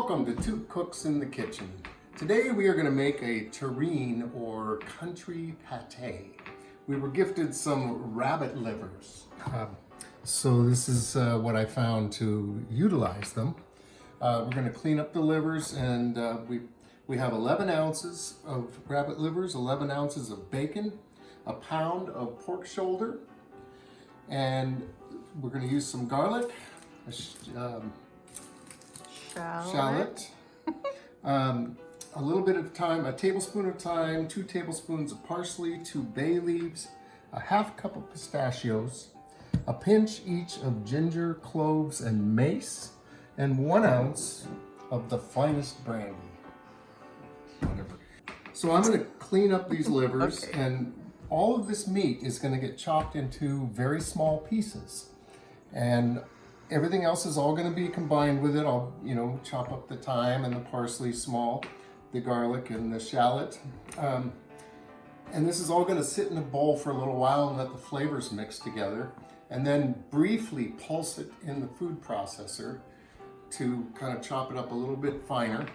Welcome to Two Cooks in the Kitchen. Today we are going to make a terrine or country pate. We were gifted some rabbit livers. So this is what I found to utilize them. We're going to clean up the livers, and we have 11 ounces of rabbit livers, 11 ounces of bacon, a pound of pork shoulder, and we're going to use some garlic, shallot, a little bit of thyme, a tablespoon of thyme, 2 tablespoons of parsley, 2 bay leaves, a half cup of pistachios, a pinch each of ginger, cloves, and mace, and 1 ounce of the finest brandy. Whatever. So I'm going to clean up these livers, and all of this meat is going to get chopped into very small pieces. And everything else is all going to be combined with it. I'll, chop up the thyme and the parsley small, the garlic and the shallot. And this is all going to sit in a bowl for a little while and let the flavors mix together. And then briefly pulse it in the food processor to kind of chop it up a little bit finer.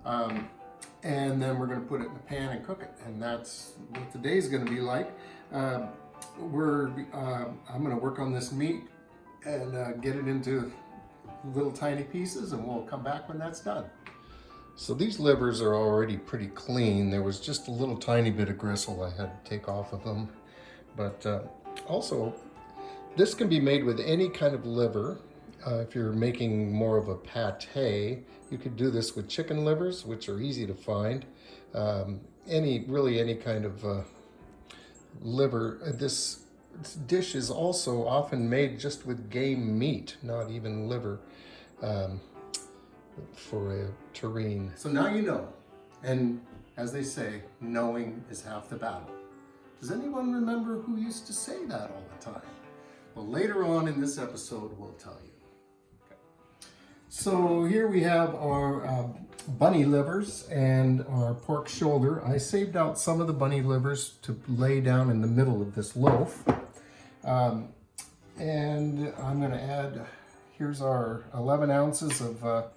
And then we're going to put it in the pan and cook it. And that's what today's going to be like. I'm going to work on this meat and get it into little tiny pieces, and we'll come back when that's done. So these livers are already pretty clean. There was just a little tiny bit of gristle I had to take off of them. But also, this can be made with any kind of liver. If you're making more of a pate, you could do this with chicken livers, which are easy to find. Any kind of liver. This dish is also often made just with game meat, not even liver, for a terrine. So now you know, and as they say, knowing is half the battle. Does anyone remember who used to say that all the time? Well, later on in this episode, we'll tell you. So here we have our bunny livers and our pork shoulder. I saved out some of the bunny livers to lay down in the middle of this loaf. And I'm going to add, here's our 11 ounces of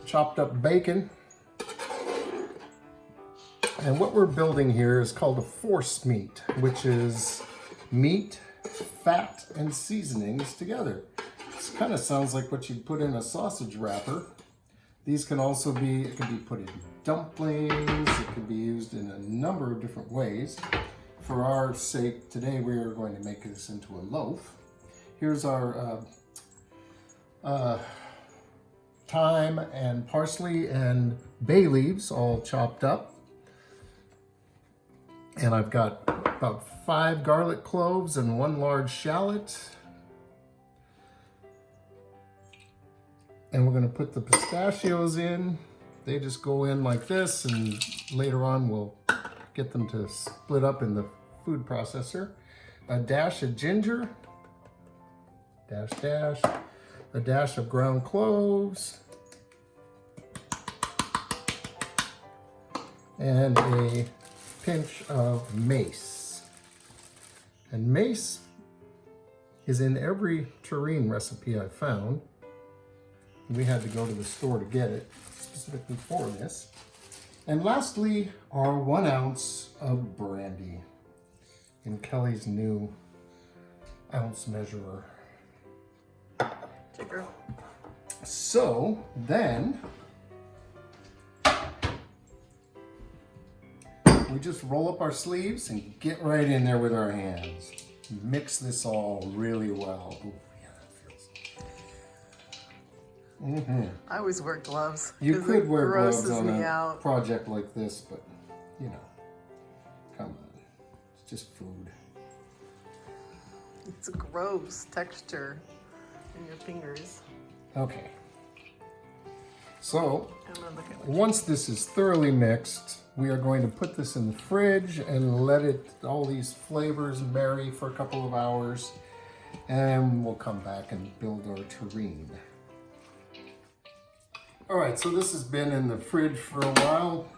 chopped up bacon. And what we're building here is called a force meat, which is meat, fat, and seasonings together. This kind of sounds like what you'd put in a sausage wrapper. These can also be, it can be put in dumplings, it can be used in a number of different ways. For our sake, today we are going to make this into a loaf. Here's our thyme and parsley and bay leaves all chopped up. And I've got about 5 garlic cloves and 1 large shallot. And we're going to put the pistachios in. They just go in like this, and later on we'll get them to split up in the food processor. A dash of ginger, a dash of ground cloves, and a pinch of mace. And mace is in every terrine recipe I've found. We had to go to the store to get it specifically for this. And lastly, our 1 ounce of brandy in Kelly's new ounce measurer. Jigger. So then we just roll up our sleeves and get right in there with our hands. Mix this all really well. Ooh, yeah, that feels. I always wear gloves. You could wear gloves on a out. project like this, but come on, it's just food. It's a gross texture in your fingers. Okay. So once this is thoroughly mixed, we are going to put this in the fridge and let all these flavors marry for a couple of hours, and we'll come back and build our terrine. All right, so this has been in the fridge for a while,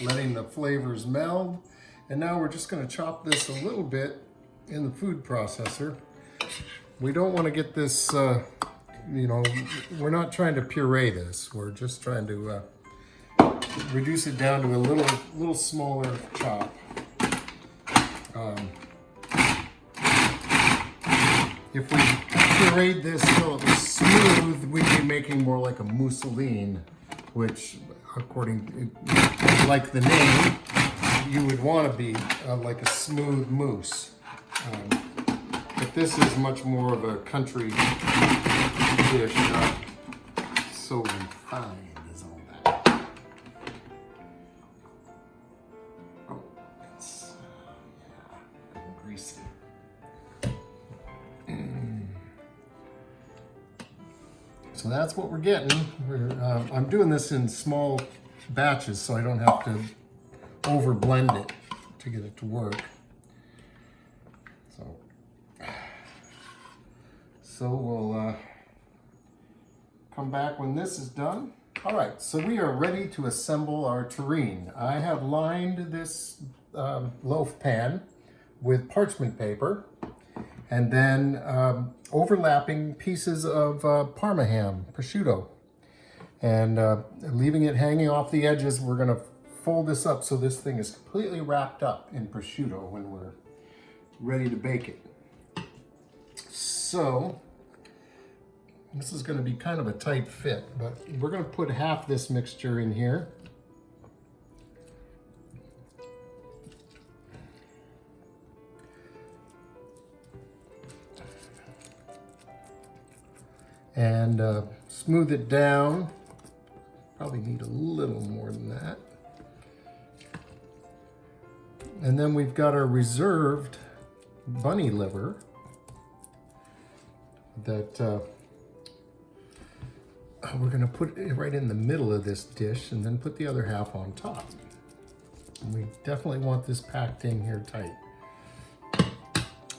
letting the flavors meld, and now we're just going to chop this a little bit in the food processor. We don't want to get this you know, we're not trying to puree this. We're just trying to reduce it down to a little smaller chop. If we pureed this so it was smooth, we'd be making more like a mousseline, which, like the name, you would want to be like a smooth mousse. But this is much more of a country dish, not so refined as all that. Oh, it's greasy. So that's what we're getting. I'm doing this in small batches so I don't have to over blend it to get it to work. So we'll come back when this is done. All right, so we are ready to assemble our terrine. I have lined this loaf pan with parchment paper and then overlapping pieces of Parma ham, prosciutto. And leaving it hanging off the edges, we're gonna fold this up so this thing is completely wrapped up in prosciutto when we're ready to bake it. So, this is gonna be kind of a tight fit, but we're gonna put half this mixture in here. And smooth it down. Probably need a little more than that. And then we've got our reserved bunny liver that we're gonna put it right in the middle of this dish and then put the other half on top. And we definitely want this packed in here tight.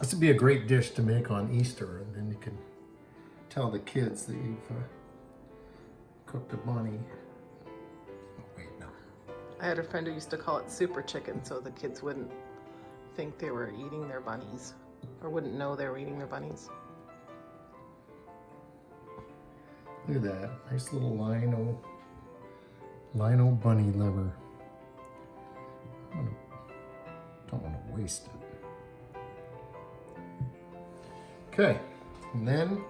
This would be a great dish to make on Easter, and then you can tell the kids that you've cooked a bunny. Oh, wait, no. I had a friend who used to call it super chicken so the kids wouldn't think they were eating their bunnies or wouldn't know they were eating their bunnies. Look at that, nice little lino bunny liver. Don't want to waste it. Okay, and then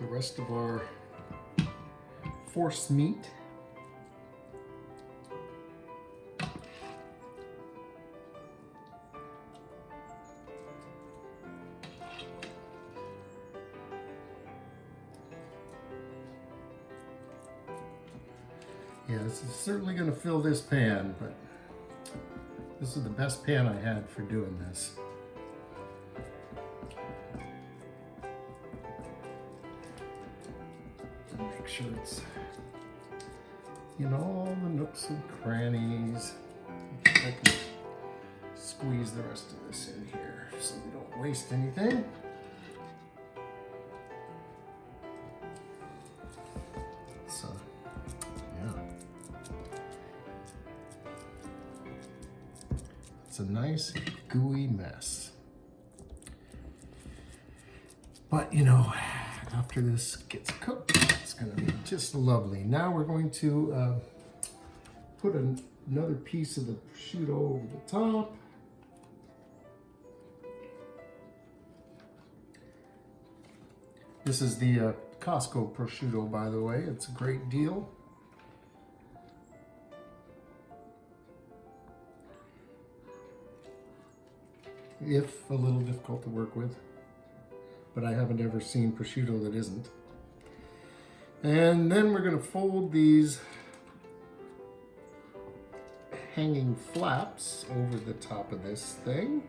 the rest of our force meat. Yeah, this is certainly going to fill this pan, but this is the best pan I had for doing this. Make sure it's in all the nooks and crannies. I can squeeze the rest of this in here so we don't waste anything. So, yeah. It's a nice gooey mess. But you know, after this gets cooked, it's going to be just lovely. Now we're going to put another piece of the prosciutto over the top. This is the Costco prosciutto, by the way. It's a great deal. If a little difficult to work with. But I haven't ever seen prosciutto that isn't. And then we're going to fold these hanging flaps over the top of this thing.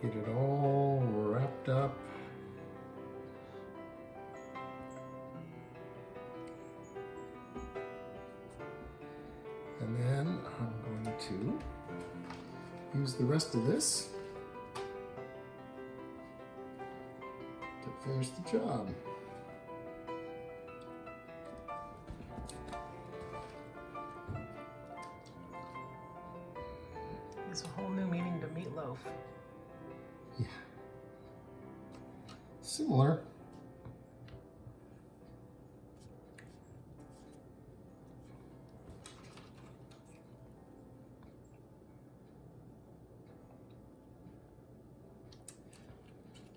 Get it all wrapped up. And then I'm going to use the rest of this to finish the job. Gives a whole new meaning to meatloaf. Yeah. Similar.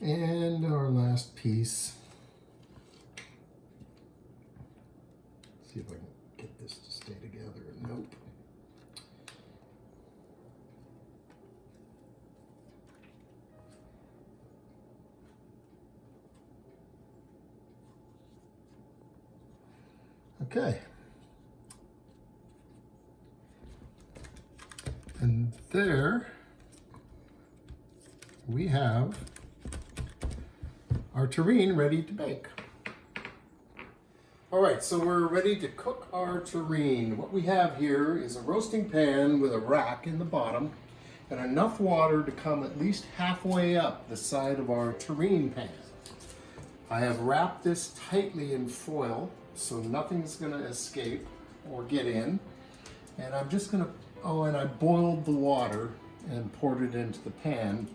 And our last piece. See if I can get this to stay together. Nope. Okay. And there we have our terrine ready to bake. All right, so we're ready to cook our terrine. What we have here is a roasting pan with a rack in the bottom and enough water to come at least halfway up the side of our terrine pan. I have wrapped this tightly in foil so nothing's gonna escape or get in. And I'm just gonna, and I boiled the water and poured it into the pan.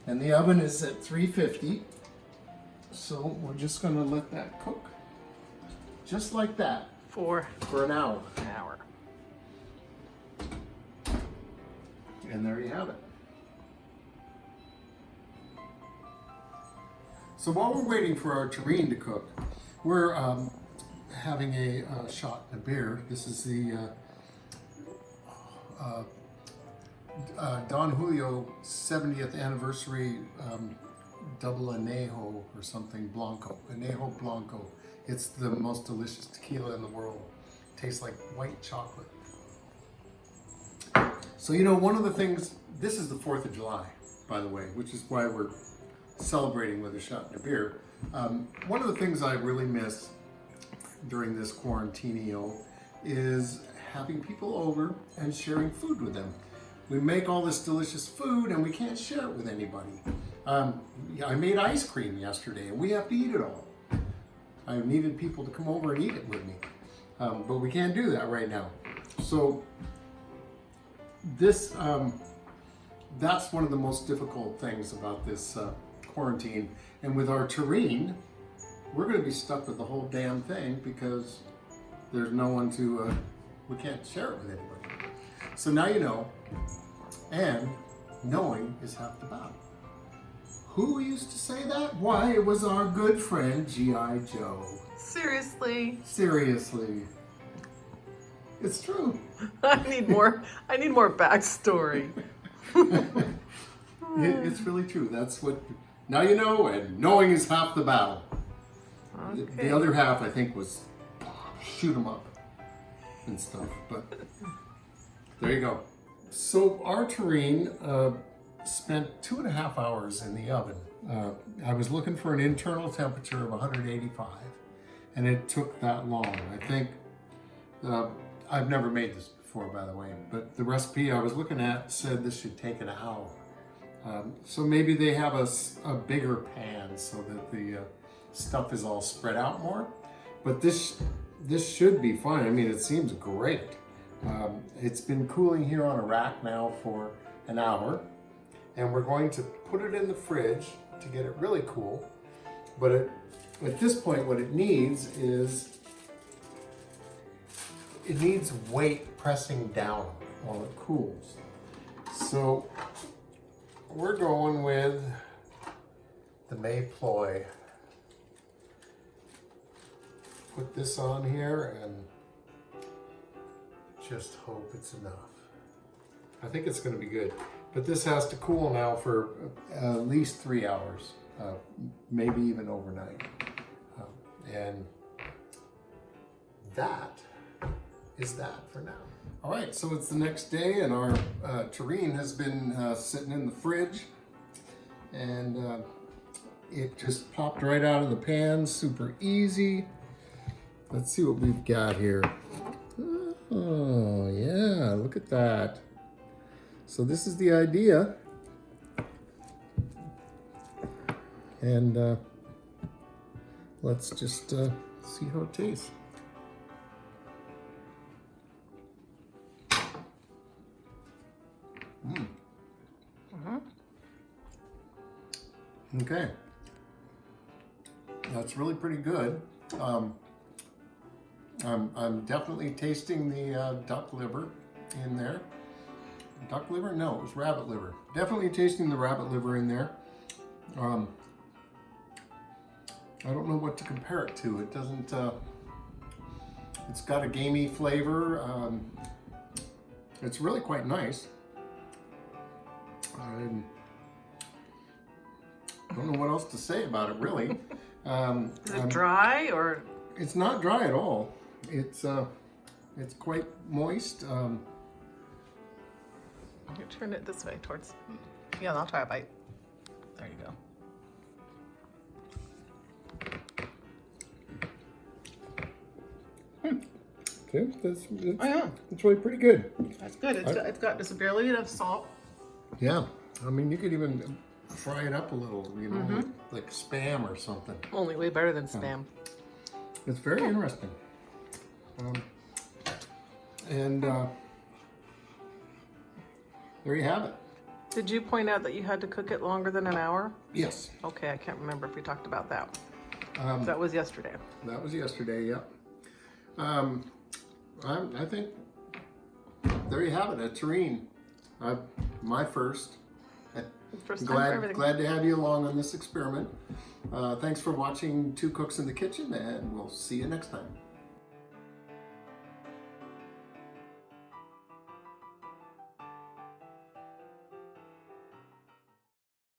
And the oven is at 350. So we're just gonna let that cook just like that For an hour. an hour. And there you have it. So while we're waiting for our terrine to cook, we're having a shot and a beer. This is the Don Julio 70th anniversary double añejo or something blanco, añejo blanco. It's the most delicious tequila in the world. Tastes like white chocolate. So you know, one of the things, this is the 4th of July, by the way, which is why we're celebrating with a shot and a beer. One of the things I really miss during this quarantinio is having people over and sharing food with them. We make all this delicious food and we can't share it with anybody. I made ice cream yesterday and we have to eat it all. I needed people to come over and eat it with me, but we can't do that right now. So this, that's one of the most difficult things about this quarantine. And with our terrine, we're going to be stuck with the whole damn thing because there's no one to, we can't share it with anybody. So now you know, and knowing is half the battle. Who used to say that? Why, it was our good friend G.I. Joe. Seriously. Seriously. It's true. I need more backstory. It's really true. That's what, now you know, and knowing is half the battle. Okay. The other half, I think, was shoot 'em up and stuff, but there you go. So our terrine spent 2.5 hours in the oven. I was looking for an internal temperature of 185, and it took that long. I think, I've never made this before, by the way, but the recipe I was looking at said this should take an hour. So maybe they have a bigger pan so that the stuff is all spread out more, but this should be fine. I mean, it seems great. It's been cooling here on a rack now for an hour, and we're going to put it in the fridge to get it really cool. But at this point, what it needs is, it needs weight pressing down while it cools. So we're going with the May ploy. Put this on here and just hope it's enough. I think it's going to be good, but this has to cool now for at least 3 hours, maybe even overnight. And that is that for now. All right, so it's the next day and our terrine has been sitting in the fridge, and it just popped right out of the pan, super easy. Let's see what we've got here. Oh yeah, look at that. So this is the idea. And let's just see how it tastes. Okay. That's really pretty good. I'm definitely tasting the duck liver in there. Duck liver? No, it was rabbit liver. Definitely tasting the rabbit liver in there. I don't know what to compare it to. It doesn't, it's got a gamey flavor. It's really quite nice. I don't know what else to say about it, really. Is it dry or? It's not dry at all. It's quite moist. You turn it this way towards. Yeah, I'll try a bite. There you go. Okay, that's Oh yeah, it's really pretty good. that's good. It's got just barely enough salt. Yeah, I mean you could even fry it up a little, you know, like Spam or something. Only way better than Spam. It's very interesting. And there you have it. Did you point out that you had to cook it longer than an hour? Yes. Okay, I can't remember if we talked about that. That was yesterday. That was yesterday, yeah. I think there you have it, a terrine. My first. First time for everything. Glad to have you along on this experiment. Thanks for watching Two Cooks in the Kitchen, and we'll see you next time.